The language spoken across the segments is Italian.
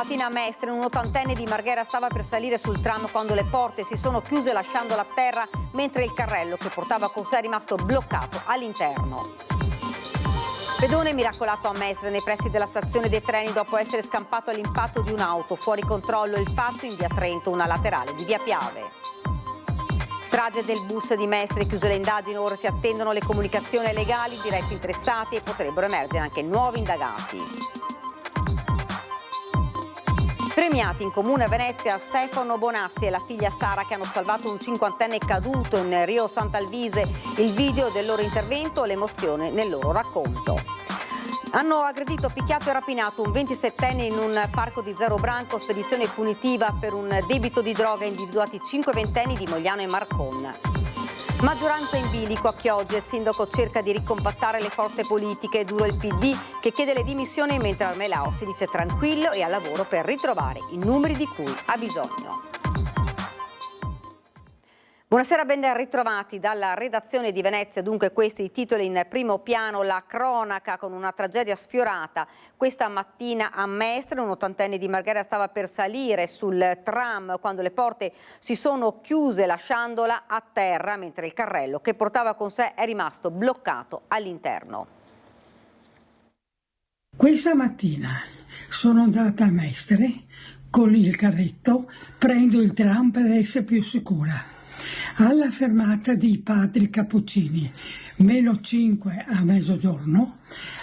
mattina a Mestre un ottantenne di Marghera stava per salire sul tram quando le porte si sono chiuse lasciandolo a terra, mentre il carrello che portava con sé è rimasto bloccato all'interno. Pedone miracolato a Mestre nei pressi della stazione dei treni dopo essere scampato all'impatto di un'auto. Fuori controllo il fatto in via Trento, una laterale di via Piave. Strage del bus di Mestre, chiuse le indagini, ora si attendono le comunicazioni legali, diretti interessati e potrebbero emergere anche nuovi indagati. Premiati in comune a Venezia Stefano Bonassi e la figlia Sara che hanno salvato un cinquantenne caduto in Rio Sant'Alvise. Il video del loro intervento, l'emozione nel loro racconto. Hanno aggredito, picchiato e rapinato un 27enne in un parco di Zero Branco, spedizione punitiva per un debito di droga, individuati 5 ventenni di Mogliano e Marcon. Maggioranza in bilico a Chioggia, il sindaco cerca di ricompattare le forze politiche, duro il PD che chiede le dimissioni mentre Armelao si dice tranquillo e al lavoro per ritrovare i numeri di cui ha bisogno. Buonasera, ben ritrovati dalla redazione di Venezia. Dunque questi i titoli in primo piano, la cronaca con una tragedia sfiorata. Questa mattina a Mestre un ottantenne di Marghera stava per salire sul tram quando le porte si sono chiuse lasciandola a terra, mentre il carrello che portava con sé è rimasto bloccato all'interno. Questa mattina sono andata a Mestre con il carretto, prendo il tram per essere più sicura. Alla fermata di Padri Cappuccini, -5 a mezzogiorno,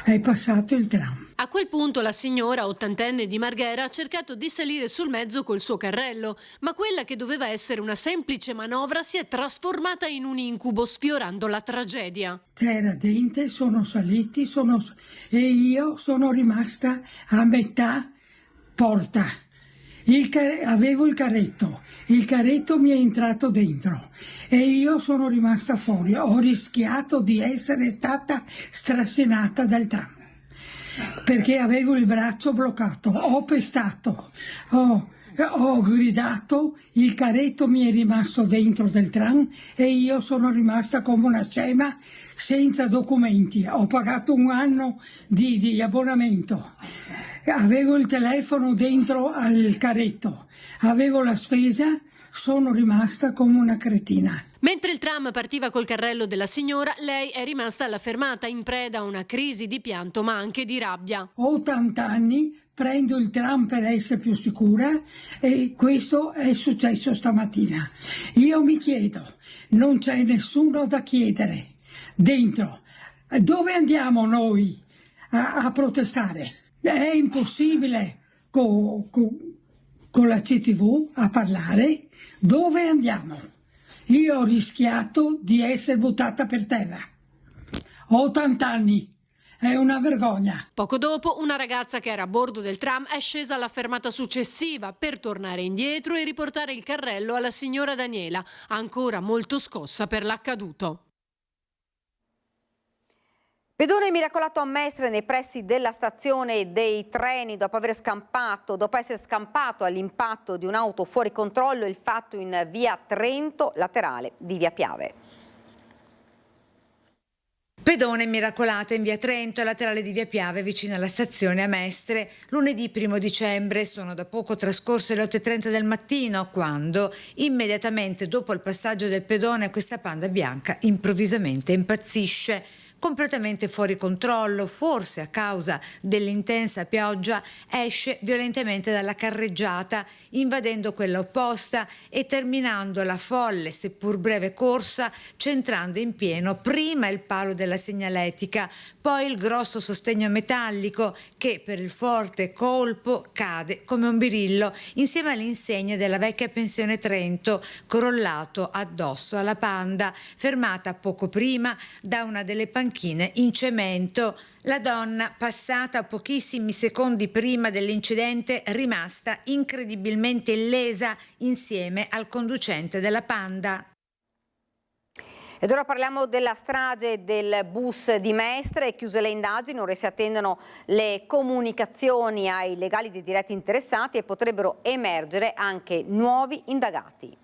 è passato il tram. A quel punto la signora, ottantenne di Marghera, ha cercato di salire sul mezzo col suo carrello, ma quella che doveva essere una semplice manovra si è trasformata in un incubo, sfiorando la tragedia. C'era gente, sono saliti e io sono rimasta a metà porta. Avevo il carretto mi è entrato dentro e io sono rimasta fuori, ho rischiato di essere stata strascinata dal tram perché avevo il braccio bloccato, ho pestato, ho gridato, il carretto mi è rimasto dentro del tram e io sono rimasta come una scema senza documenti, ho pagato 1 anno di abbonamento. Avevo il telefono dentro al carretto, avevo la spesa, sono rimasta come una cretina. Mentre il tram partiva col carrello della signora, lei è rimasta alla fermata in preda a una crisi di pianto ma anche di rabbia. Ho 80 anni, prendo il tram per essere più sicura e questo è successo stamattina. Io mi chiedo, non c'è nessuno da chiedere dentro. Dove andiamo noi a protestare? È impossibile con la CTV a parlare. Dove andiamo? Io ho rischiato di essere buttata per terra. Ho 80 anni. È una vergogna. Poco dopo, una ragazza che era a bordo del tram è scesa alla fermata successiva per tornare indietro e riportare il carrello alla signora Daniela, ancora molto scossa per l'accaduto. Pedone miracolato a Mestre nei pressi della stazione dei treni dopo essere scampato all'impatto di un'auto fuori controllo, il fatto in via Trento, laterale di via Piave. Pedone miracolato in via Trento, laterale di via Piave, vicino alla stazione a Mestre. Lunedì 1 dicembre sono da poco trascorse le 8:30 del mattino quando, immediatamente dopo il passaggio del pedone, questa Panda bianca improvvisamente impazzisce. Completamente fuori controllo, forse a causa dell'intensa pioggia, esce violentemente dalla carreggiata, invadendo quella opposta e terminando la folle, seppur breve corsa, centrando in pieno prima il palo della segnaletica, poi il grosso sostegno metallico che per il forte colpo cade come un birillo insieme all'insegna della vecchia pensione Trento, crollato addosso alla Panda, fermata poco prima da una delle panchine in cemento. La donna, passata pochissimi secondi prima dell'incidente, rimasta incredibilmente illesa insieme al conducente della Panda. Ed ora parliamo della strage del bus di Mestre, chiuse le indagini, ora si attendono le comunicazioni ai legali dei diretti interessati e potrebbero emergere anche nuovi indagati.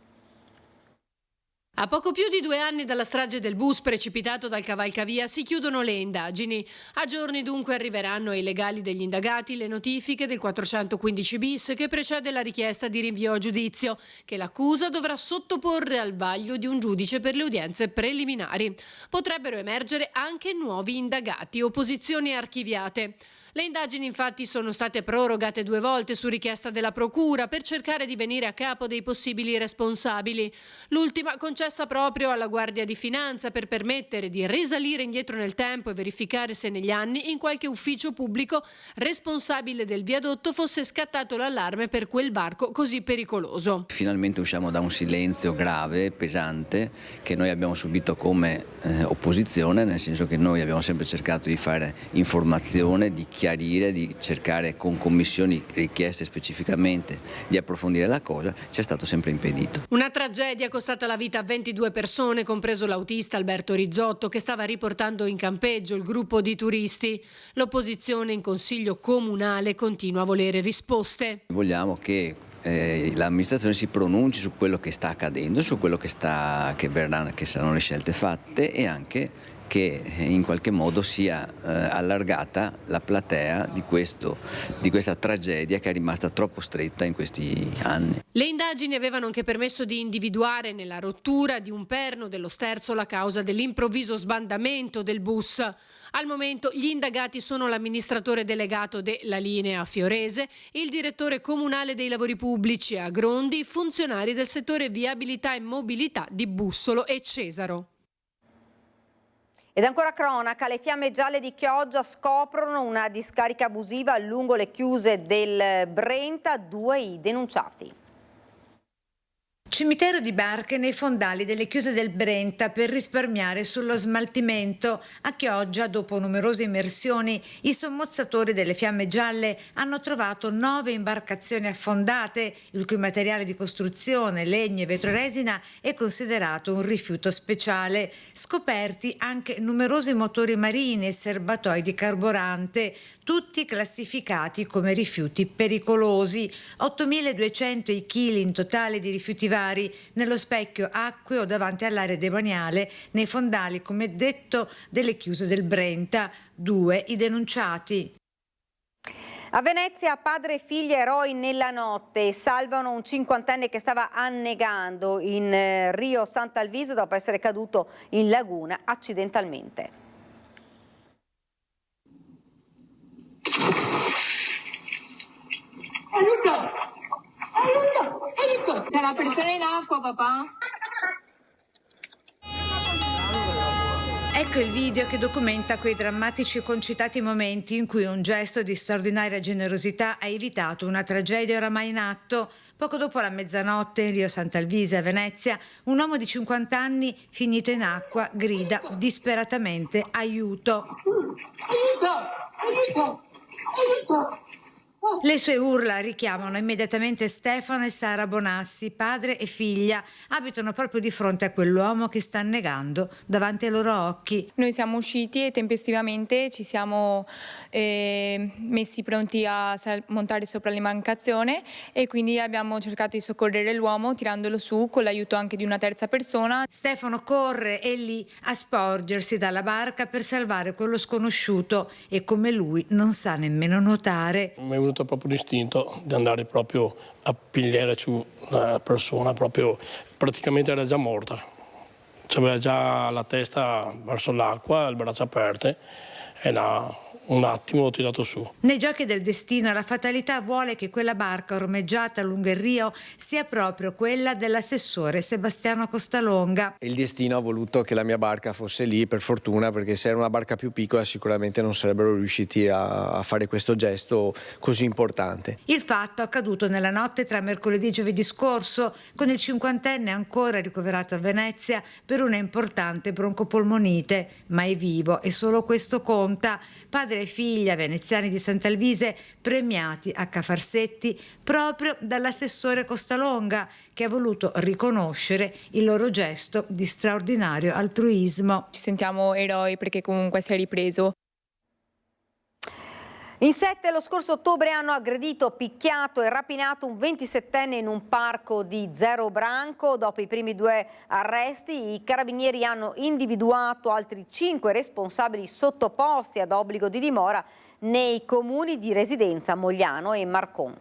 A poco più di 2 anni dalla strage del bus precipitato dal cavalcavia si chiudono le indagini. A giorni dunque arriveranno ai legali degli indagati le notifiche del 415 bis che precede la richiesta di rinvio a giudizio, che l'accusa dovrà sottoporre al vaglio di un giudice per le udienze preliminari. Potrebbero emergere anche nuovi indagati o posizioni archiviate. Le indagini infatti sono state prorogate 2 volte su richiesta della Procura per cercare di venire a capo dei possibili responsabili. L'ultima concessa proprio alla Guardia di Finanza per permettere di risalire indietro nel tempo e verificare se negli anni in qualche ufficio pubblico responsabile del viadotto fosse scattato l'allarme per quel varco così pericoloso. Finalmente usciamo da un silenzio grave, pesante, che noi abbiamo subito come opposizione, nel senso che noi abbiamo sempre cercato di fare informazione, di chiarire, di cercare con commissioni richieste specificamente di approfondire la cosa, ci è stato sempre impedito. Una tragedia costata la vita a 22 persone, compreso l'autista Alberto Rizzotto, che stava riportando in campeggio il gruppo di turisti. L'opposizione in Consiglio Comunale continua a volere risposte. Vogliamo che l'amministrazione si pronunci su quello che sta accadendo, su quello che saranno le scelte fatte e anche che in qualche modo sia allargata la platea di questa tragedia che è rimasta troppo stretta in questi anni. Le indagini avevano anche permesso di individuare nella rottura di un perno dello sterzo la causa dell'improvviso sbandamento del bus. Al momento gli indagati sono l'amministratore delegato della linea a Fiorese, il direttore comunale dei lavori pubblici a Grondi, funzionari del settore viabilità e mobilità di Bussolo e Cesaro. Ed ancora cronaca, le fiamme gialle di Chioggia scoprono una discarica abusiva lungo le chiuse del Brenta, 2 i denunciati. Cimitero di barche nei fondali delle chiuse del Brenta per risparmiare sullo smaltimento. A Chioggia, dopo numerose immersioni, i sommozzatori delle fiamme gialle hanno trovato 9 imbarcazioni affondate, il cui materiale di costruzione, legno, vetro e resina è considerato un rifiuto speciale. Scoperti anche numerosi motori marini e serbatoi di carburante, tutti classificati come rifiuti pericolosi. 8.200 i chili in totale di rifiuti vari nello specchio acqueo davanti all'area demaniale nei fondali, come detto, delle chiuse del Brenta. 2 i denunciati. A Venezia padre e figlia eroi nella notte salvano un 50enne che stava annegando in Rio Sant'Alviso dopo essere caduto in laguna accidentalmente. Aiuto! Aiuto! Aiuto! C'è una persona in acqua, papà. Ecco il video che documenta quei drammatici e concitati momenti in cui un gesto di straordinaria generosità ha evitato una tragedia oramai in atto. Poco dopo la mezzanotte in Rio Sant'Alvise a Venezia, un uomo di 50 anni finito in acqua grida disperatamente aiuto. Aiuto! Aiuto! Aiuto! Le sue urla richiamano immediatamente Stefano e Sara Bonassi, padre e figlia. Abitano proprio di fronte a quell'uomo che sta annegando davanti ai loro occhi. Noi siamo usciti e tempestivamente ci siamo messi pronti a montare sopra l'imbarcazione e quindi abbiamo cercato di soccorrere l'uomo tirandolo su con l'aiuto anche di una terza persona. Stefano corre e lì a sporgersi dalla barca per salvare quello sconosciuto e come lui non sa nemmeno nuotare. Mi è venuto proprio l'istinto di andare proprio a pigliare su la persona, proprio praticamente era già morta. C'aveva già la testa verso l'acqua, le braccia aperte e un attimo l'ho tirato su. Nei giochi del destino la fatalità vuole che quella barca ormeggiata lungo il Rio sia proprio quella dell'assessore Sebastiano Costalonga. Il destino ha voluto che la mia barca fosse lì, per fortuna, perché se era una barca più piccola sicuramente non sarebbero riusciti a fare questo gesto così importante. Il fatto è accaduto nella notte tra mercoledì e giovedì scorso, con il 50enne ancora ricoverato a Venezia per una importante broncopolmonite, ma è vivo e solo questo conta. Padre e figlia veneziani di Sant'Alvise premiati a Cafarsetti proprio dall'assessore Costalonga, che ha voluto riconoscere il loro gesto di straordinario altruismo. Ci sentiamo eroi perché comunque si è ripreso. In 7 lo scorso ottobre hanno aggredito, picchiato e rapinato un 27enne in un parco di Zero Branco. Dopo i primi 2 arresti, i carabinieri hanno individuato altri 5 responsabili sottoposti ad obbligo di dimora nei comuni di residenza Mogliano e Marcon.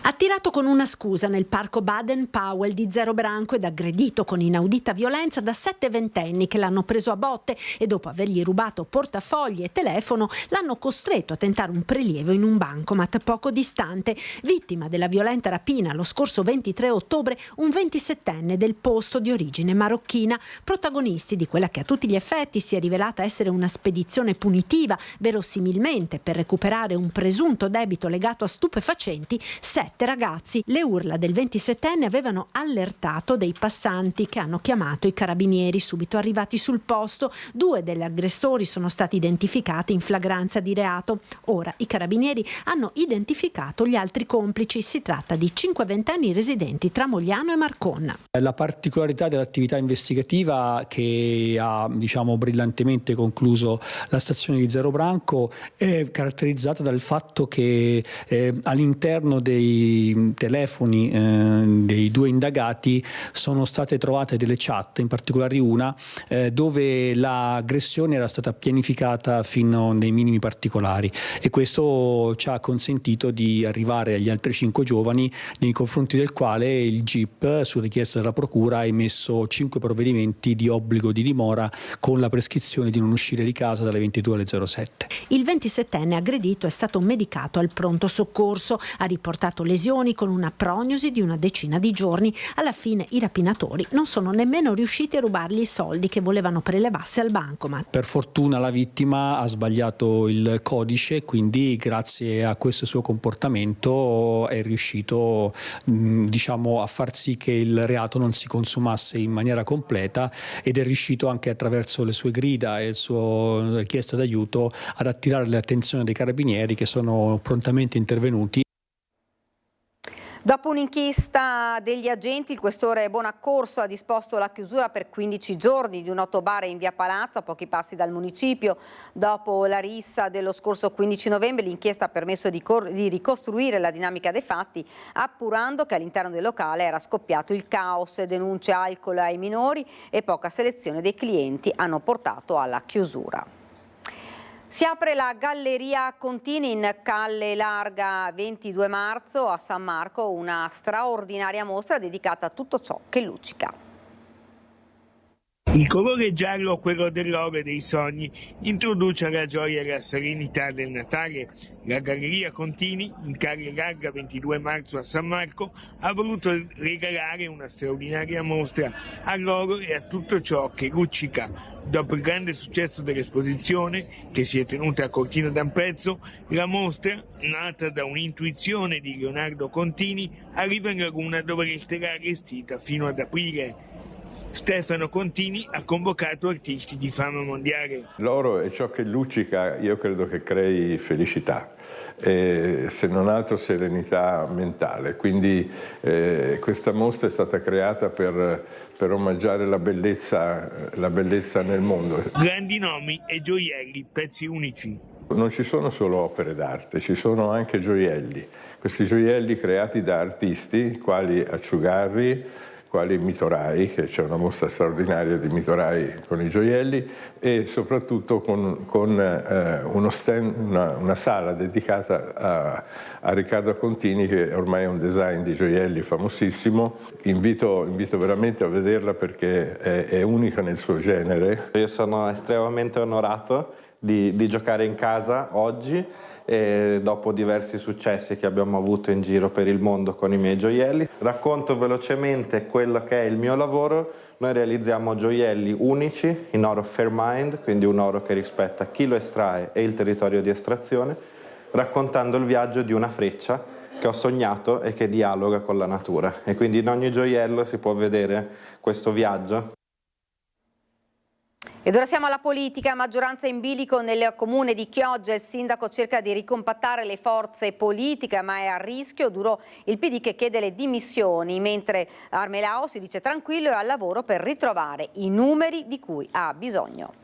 Attirato con una scusa nel parco Baden-Powell di Zero Branco ed aggredito con inaudita violenza da 7 ventenni che l'hanno preso a botte e dopo avergli rubato portafogli e telefono l'hanno costretto a tentare un prelievo in un bancomat poco distante. Vittima della violenta rapina lo scorso 23 ottobre un 27enne del posto di origine marocchina. Protagonisti di quella che a tutti gli effetti si è rivelata essere una spedizione punitiva, verosimilmente per recuperare un presunto debito legato a stupefacenti, 7 ragazzi. Le urla del 27enne avevano allertato dei passanti che hanno chiamato i carabinieri subito arrivati sul posto. 2 degli aggressori sono stati identificati in flagranza di reato. Ora i carabinieri hanno identificato gli altri complici. Si tratta di 5 ventenni residenti tra Mogliano e Marcon. La particolarità dell'attività investigativa che ha brillantemente concluso la stazione di Zero Branco è caratterizzata dal fatto che all'interno dei telefoni dei 2 indagati sono state trovate delle chat, in particolare una dove l'aggressione era stata pianificata fino nei minimi particolari, e questo ci ha consentito di arrivare agli altri 5 giovani, nei confronti del quale il GIP, su richiesta della procura, ha emesso 5 provvedimenti di obbligo di dimora con la prescrizione di non uscire di casa dalle 22 alle 07. Il 27enne aggredito è stato medicato al pronto soccorso, ha riportato lesioni con una prognosi di una decina di giorni. Alla fine i rapinatori non sono nemmeno riusciti a rubargli i soldi che volevano prelevarsi al bancomat. Per fortuna la vittima ha sbagliato il codice, quindi grazie a questo suo comportamento è riuscito a far sì che il reato non si consumasse in maniera completa, ed è riuscito anche attraverso le sue grida e la sua richiesta d'aiuto ad attirare l'attenzione dei carabinieri, che sono prontamente intervenuti. Dopo un'inchiesta degli agenti, il questore Bonaccorso ha disposto la chiusura per 15 giorni di un autobar in via Palazzo, a pochi passi dal municipio. Dopo la rissa dello scorso 15 novembre, l'inchiesta ha permesso di ricostruire la dinamica dei fatti, appurando che all'interno del locale era scoppiato il caos. Denunce alcol ai minori e poca selezione dei clienti hanno portato alla chiusura. Si apre la Galleria Contini in Calle Larga 22 marzo a San Marco, una straordinaria mostra dedicata a tutto ciò che luccica. Il colore giallo, quello dell'oro e dei sogni, introduce la gioia e la serenità del Natale. La Galleria Contini, in Calle Larga 22 marzo a San Marco, ha voluto regalare una straordinaria mostra all'oro e a tutto ciò che luccica. Dopo il grande successo dell'esposizione, che si è tenuta a Cortina d'Ampezzo, la mostra, nata da un'intuizione di Leonardo Contini, arriva in Laguna, dove resterà allestita fino ad aprile. Stefano Contini ha convocato artisti di fama mondiale. L'oro è ciò che luccica, io credo che crei felicità, se non altro serenità mentale, quindi questa mostra è stata creata per omaggiare la bellezza nel mondo. Grandi nomi e gioielli, pezzi unici. Non ci sono solo opere d'arte, ci sono anche gioielli. Questi gioielli creati da artisti quali Acciugarri, quali Mitorai, che c'è una mostra straordinaria di Mitorai con i gioielli, e soprattutto con uno stand, una sala dedicata a Riccardo Contini, che ormai è un design di gioielli famosissimo. Invito veramente a vederla perché è unica nel suo genere. Io sono estremamente onorato di giocare in casa oggi, e dopo diversi successi che abbiamo avuto in giro per il mondo con i miei gioielli. Racconto velocemente quello che è il mio lavoro. Noi realizziamo gioielli unici in oro Fairmined, quindi un oro che rispetta chi lo estrae e il territorio di estrazione, raccontando il viaggio di una freccia che ho sognato e che dialoga con la natura. E quindi in ogni gioiello si può vedere questo viaggio. Ed ora siamo alla politica. Maggioranza in bilico nel comune di Chioggia. Il sindaco cerca di ricompattare le forze politiche, ma è a rischio. Duro il PD che chiede le dimissioni, mentre Armelao si dice tranquillo e al lavoro per ritrovare i numeri di cui ha bisogno.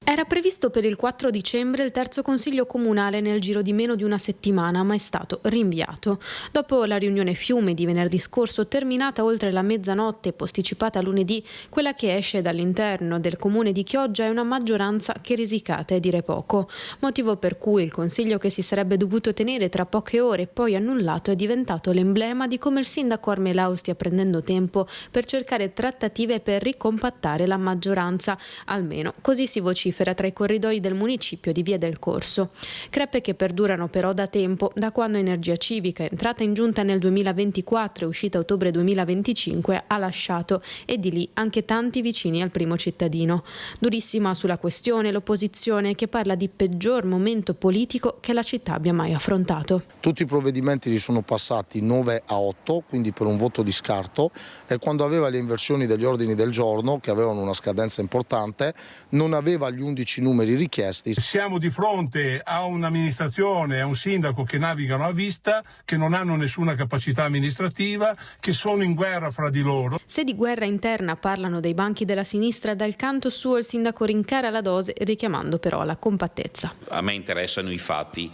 Era previsto per il 4 dicembre il terzo consiglio comunale nel giro di meno di una settimana, ma è stato rinviato. Dopo la riunione Fiume di venerdì scorso, terminata oltre la mezzanotte e posticipata a lunedì, quella che esce dall'interno del comune di Chioggia è una maggioranza che risicata, è dire poco. Motivo per cui il consiglio che si sarebbe dovuto tenere tra poche ore, poi annullato, è diventato l'emblema di come il sindaco Armelau stia prendendo tempo per cercare trattative per ricompattare la maggioranza. Almeno così si vocifera tra i corridoi del municipio di Via del Corso. Crepe che perdurano però da tempo, da quando Energia Civica, entrata in giunta nel 2024 e uscita a ottobre 2025, ha lasciato, e di lì anche tanti vicini al primo cittadino. Durissima sulla questione l'opposizione, che parla di peggior momento politico che la città abbia mai affrontato. Tutti i provvedimenti li sono passati 9-8, quindi per un voto di scarto, e quando aveva le inversioni degli ordini del giorno, che avevano una scadenza importante, non aveva gli 11 numeri richiesti. Siamo di fronte a un'amministrazione, a un sindaco che navigano a vista, che non hanno nessuna capacità amministrativa, che sono in guerra fra di loro. Se di guerra interna parlano dei banchi della sinistra, dal canto suo il sindaco rincara la dose, richiamando però la compattezza. A me interessano i fatti,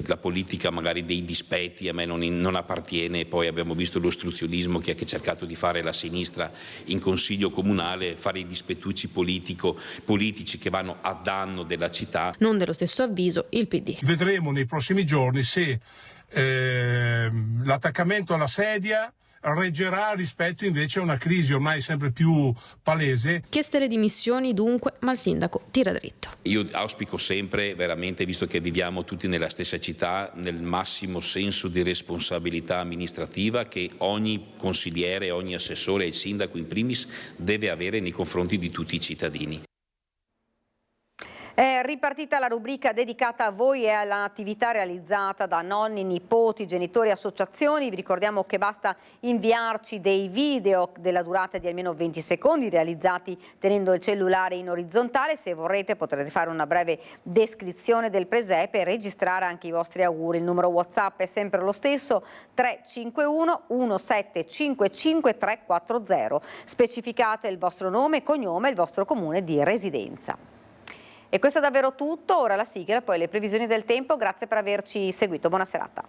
la politica magari dei dispetti a me non appartiene. Poi abbiamo visto l'ostruzionismo che ha cercato di fare la sinistra in consiglio comunale, fare i dispettucci politici che vanno a danno della città. Non dello stesso avviso il PD. Vedremo nei prossimi giorni se l'attaccamento alla sedia reggerà rispetto invece a una crisi ormai sempre più palese. Chieste le dimissioni dunque, ma il sindaco tira dritto. Io auspico sempre, veramente, visto che viviamo tutti nella stessa città, nel massimo senso di responsabilità amministrativa che ogni consigliere, ogni assessore e il sindaco in primis deve avere nei confronti di tutti i cittadini. È ripartita la rubrica dedicata a voi e all'attività realizzata da nonni, nipoti, genitori e associazioni. Vi ricordiamo che basta inviarci dei video della durata di almeno 20 secondi realizzati tenendo il cellulare in orizzontale. Se vorrete potrete fare una breve descrizione del presepe e registrare anche i vostri auguri. Il numero WhatsApp è sempre lo stesso: 351 1755 340. Specificate il vostro nome e cognome e il vostro comune di residenza. E questo è davvero tutto, ora la sigla, poi le previsioni del tempo. Grazie per averci seguito, buona serata.